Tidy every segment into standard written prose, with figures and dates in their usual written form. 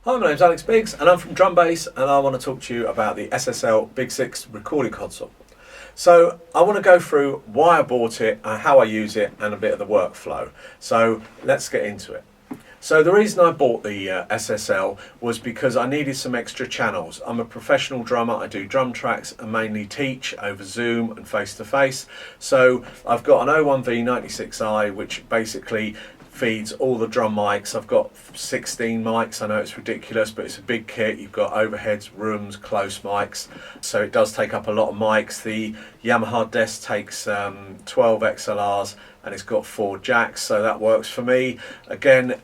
Hi, my name's Alex Biggs and I'm from Drum Bass, and I want to talk to you about the SSL Big Six recording console. So I want to go through why I bought it, how I use it, and a bit of the workflow. So let's get into it. So the reason I bought the SSL was because I needed some extra channels. I'm a professional drummer, I do drum tracks and mainly teach over Zoom and face to face. So I've got an 01V96i which basically feeds all the drum mics. I've got 16 mics. I know it's ridiculous, but it's a big kit. You've got overheads, rooms, close mics, so it does take up a lot of mics. The Yamaha desk takes 12 XLRs and it's got 4 jacks, so that works for me. Again,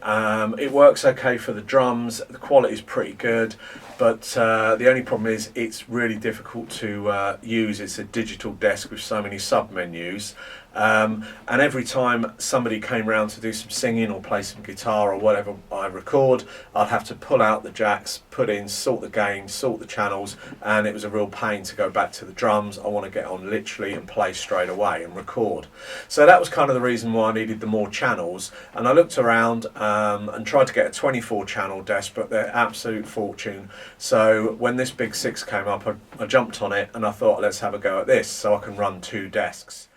it works okay for the drums. The quality is pretty good, but the only problem is it's really difficult to use. It's a digital desk with so many sub menus, and every time somebody came round to do some singing or play some guitar or whatever I record, I'd have to pull out the jacks, put in, sort the gain, sort the channels, and it was a real pain to go back to the drums. I want to get on literally and play straight away and record. So that was kind of the reason why I needed the more channels, and I looked around and tried to get a 24 channel desk, but they're absolute fortune. So when this Big Six came up, I jumped on it and I thought, let's have a go at this so I can run 2 desks.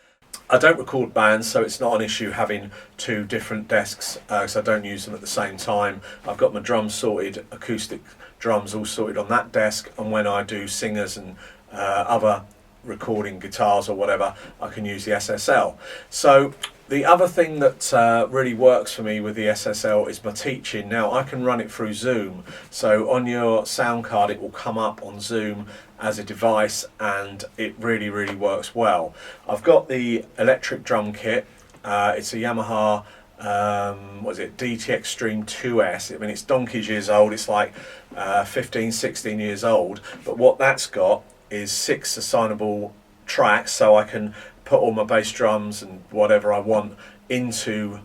I don't record bands, so it's not an issue having 2 different desks because I don't use them at the same time. I've got my drums sorted, acoustic drums all sorted on that desk, and when I do singers and other recording guitars or whatever, I can use the SSL. So the other thing that really works for me with the SSL is my teaching. Now I can run it through Zoom, so on your sound card it will come up on Zoom as a device, and it really works well. I've got the electric drum kit. It's a Yamaha what is it, DT Extreme 2S. I mean, it's donkey's years old. It's like 15-16 years old, but what that's got is 6 assignable tracks, so I can put all my bass drums and whatever I want into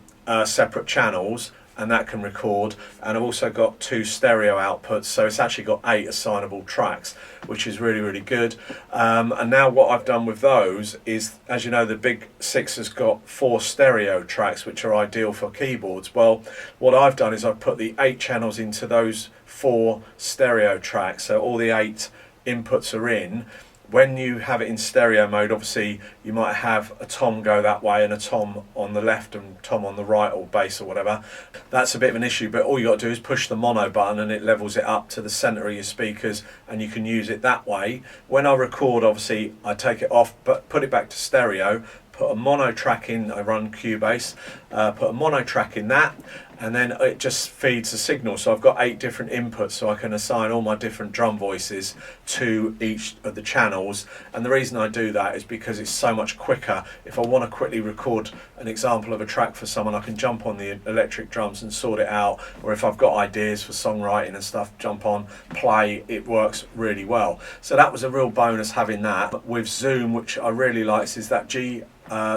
separate channels, and that can record. And I've also got 2 stereo outputs, so it's actually got 8 assignable tracks, which is really good. And now what I've done with those is, as you know, the Big Six has got 4 stereo tracks which are ideal for keyboards. Well, what I've done is I've put the 8 channels into those 4 stereo tracks, so all the 8 inputs are in. When you have it in stereo mode, obviously you might have a tom go that way and a tom on the left and tom on the right, or bass or whatever. That's a bit of an issue, but all you got to do is push the mono button and it levels it up to the center of your speakers, and you can use it that way. When I record, obviously I take it off but put it back to stereo, put a mono track in. I run Cubase, put a mono track in that, and then it just feeds the signal. So I've got 8 different inputs, so I can assign all my different drum voices to each of the channels. And the reason I do that is because it's so much quicker. If I want to quickly record an example of a track for someone, I can jump on the electric drums and sort it out, or if I've got ideas for songwriting and stuff, jump on, play. It works really well. So that was a real bonus having that. With Zoom, which I really like, is that G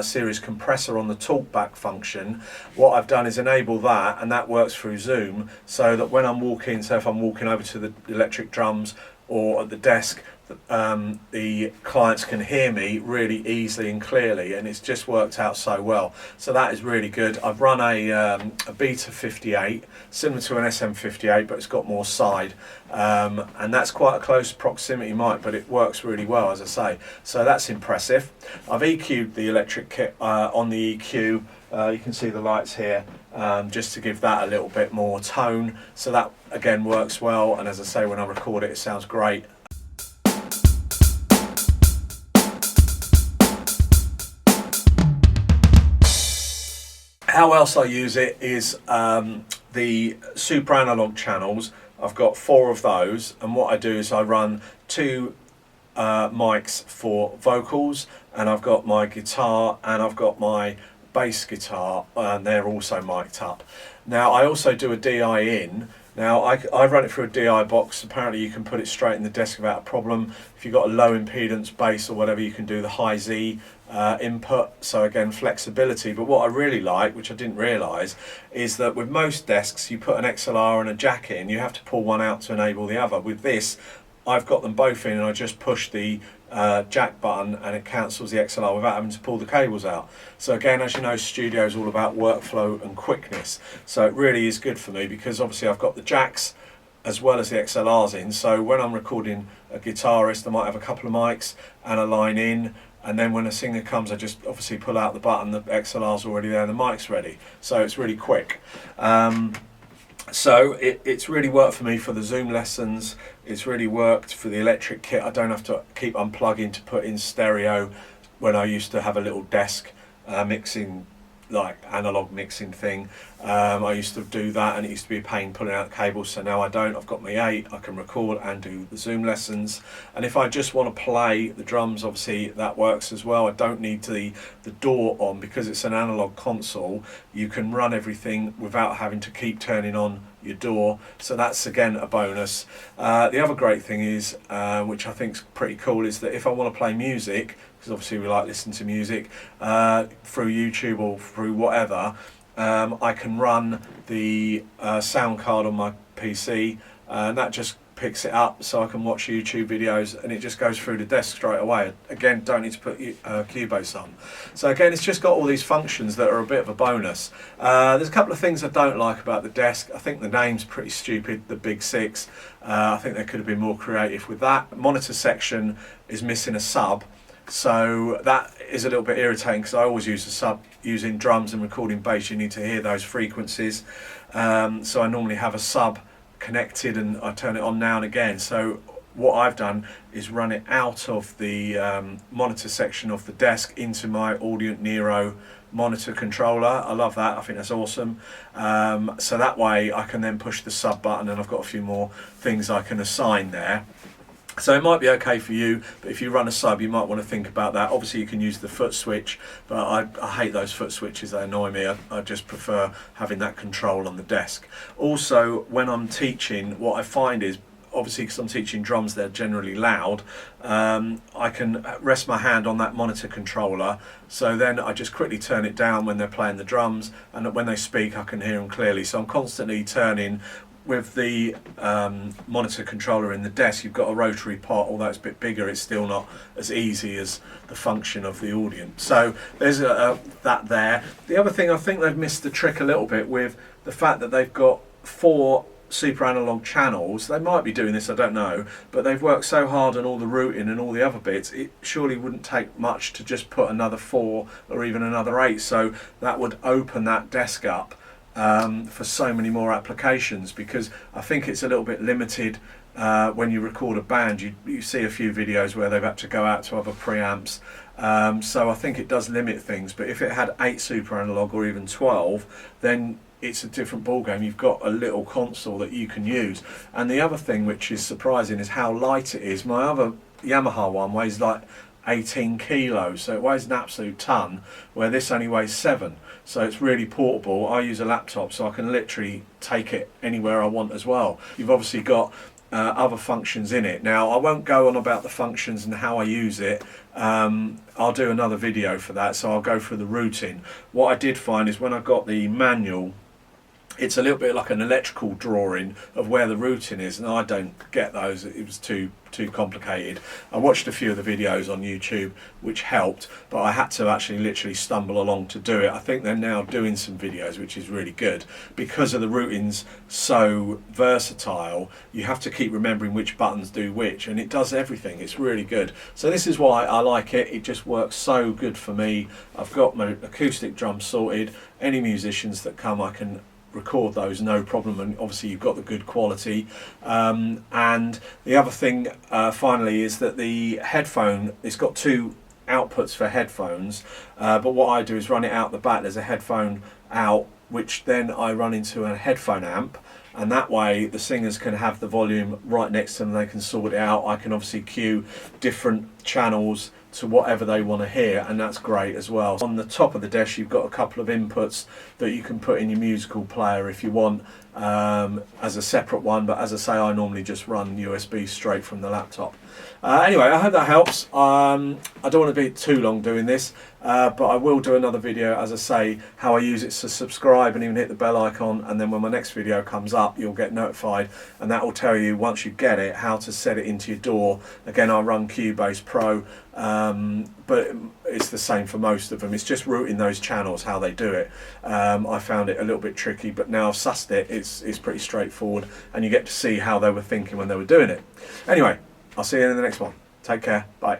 series compressor on the talkback function. What I've done is enable that, and that works through Zoom, so that when I'm walking, so if I'm walking over to the electric drums or at the desk, the clients can hear me really easily and clearly, and it's just worked out so well. So that is really good. I've run a Beta 58, similar to an SM58, but it's got more side, and that's quite a close proximity mic, but it works really well, as I say. So that's impressive. I've EQ'd the electric kit on the EQ. You can see the lights here, just to give that a little bit more tone. So that again works well, and as I say, when I record it, it sounds great. How else I use it is the super analog channels. I've got 4 of those, and what I do is I run 2 mics for vocals, and I've got my guitar and I've got my bass guitar, and they're also mic'd up. Now I also do a DI in. Now I run it through a DI box. Apparently you can put it straight in the desk without a problem. If you've got a low impedance bass or whatever, you can do the high Z input, so again flexibility. But what I really like, which I didn't realise, is that with most desks you put an XLR and a jack in, you have to pull one out to enable the other. With this, I've got them both in, and I just push the jack button and it cancels the XLR without having to pull the cables out. So again, as you know, studio is all about workflow and quickness, so it really is good for me because obviously I've got the jacks as well as the XLRs in. So when I'm recording a guitarist, I might have a couple of mics and a line in, and then when a singer comes, I just obviously pull out the button, the XLR's already there and the mic's ready. So it's really quick. So it's really worked for me for the Zoom lessons. It's really worked for the electric kit. I don't have to keep unplugging to put in stereo when I used to have a little desk mixing, like analog mixing thing. I used to do that and it used to be a pain pulling out the cables, so now I don't. I've got my 8, I can record and do the Zoom lessons, and if I just want to play the drums, obviously that works as well. I don't need the DAW on because it's an analog console. You can run everything without having to keep turning on your DAW, so that's again a bonus. The other great thing is, which I think is pretty cool, is that if I want to play music, because obviously we like listening to music through YouTube or through whatever, I can run the sound card on my PC, and that just picks it up, so I can watch YouTube videos and it just goes through the desk straight away. Again, don't need to put Cubase on. So again, it's just got all these functions that are a bit of a bonus. There's a couple of things I don't like about the desk. I think the name's pretty stupid, the Big Six. I think they could have been more creative with that. Monitor section is missing a sub, so that is a little bit irritating because I always use a sub. Using drums and recording bass, you need to hear those frequencies, so I normally have a sub connected and I turn it on now and again. So what I've done is run it out of the monitor section of the desk into my Audient Nero monitor controller. I love that, I think that's awesome. So that way I can then push the sub button and I've got a few more things I can assign there. So it might be okay for you, but if you run a sub, you might want to think about that. Obviously you can use the foot switch, but I hate those foot switches, they annoy me. I just prefer having that control on the desk. Also, when I'm teaching, what I find is, obviously because I'm teaching drums, they're generally loud, I can rest my hand on that monitor controller, so then I just quickly turn it down when they're playing the drums, and when they speak I can hear them clearly. So I'm constantly turning. With the monitor controller in the desk, you've got a rotary pot, although it's a bit bigger, it's still not as easy as the function of the Audient. So there's that there. The other thing, I think they've missed the trick a little bit with the fact that they've got 4 super analog channels. They might be doing this, I don't know, but they've worked so hard on all the routing and all the other bits, it surely wouldn't take much to just put another 4 or even another 8, so that would open that desk up for so many more applications, because I think it's a little bit limited when you record a band. You see a few videos where they've had to go out to other preamps, so I think it does limit things. But if it had 8 super analog or even 12, then it's a different ballgame. You've got a little console that you can use. And the other thing which is surprising is how light it is. My other Yamaha one weighs like 18 kilos, so it weighs an absolute ton, where this only weighs 7, so it's really portable. I use a laptop, so I can literally take it anywhere I want as well. You've obviously got other functions in it. Now I won't go on about the functions and how I use it. I'll do another video for that, so I'll go through the routing. What I did find is when I got the manual, it's a little bit like an electrical drawing of where the routing is, and I don't get those. It was too complicated. I watched a few of the videos on YouTube which helped, but I had to actually literally stumble along to do it. I think they're now doing some videos, which is really good. Because of the routing's so versatile, you have to keep remembering which buttons do which, and it does everything. It's really good. So this is why I like it. It just works so good for me. I've got my acoustic drum sorted. Any musicians that come, I can record those no problem, and obviously you've got the good quality. And the other thing finally is that the headphone, it's got 2 outputs for headphones, but what I do is run it out the back. There's a headphone out which then I run into a headphone amp, and that way the singers can have the volume right next to them. They can sort it out. I can obviously cue different channels to whatever they want to hear, and that's great as well. On the top of the desk you've got a couple of inputs that you can put in your musical player if you want, as a separate one, but as I say, I normally just run USB straight from the laptop. Anyway, I hope that helps. I don't want to be too long doing this, but I will do another video, as I say, how I use it. So subscribe and even hit the bell icon, and then when my next video comes up you'll get notified, and that will tell you once you get it how to set it into your DAW. Again, I run Cubase Pro, but it's the same for most of them. It's just routing those channels, how they do it. I found it a little bit tricky, but now I've sussed it, it's pretty straightforward, and you get to see how they were thinking when they were doing it. Anyway, I'll see you in the next one. Take care. Bye.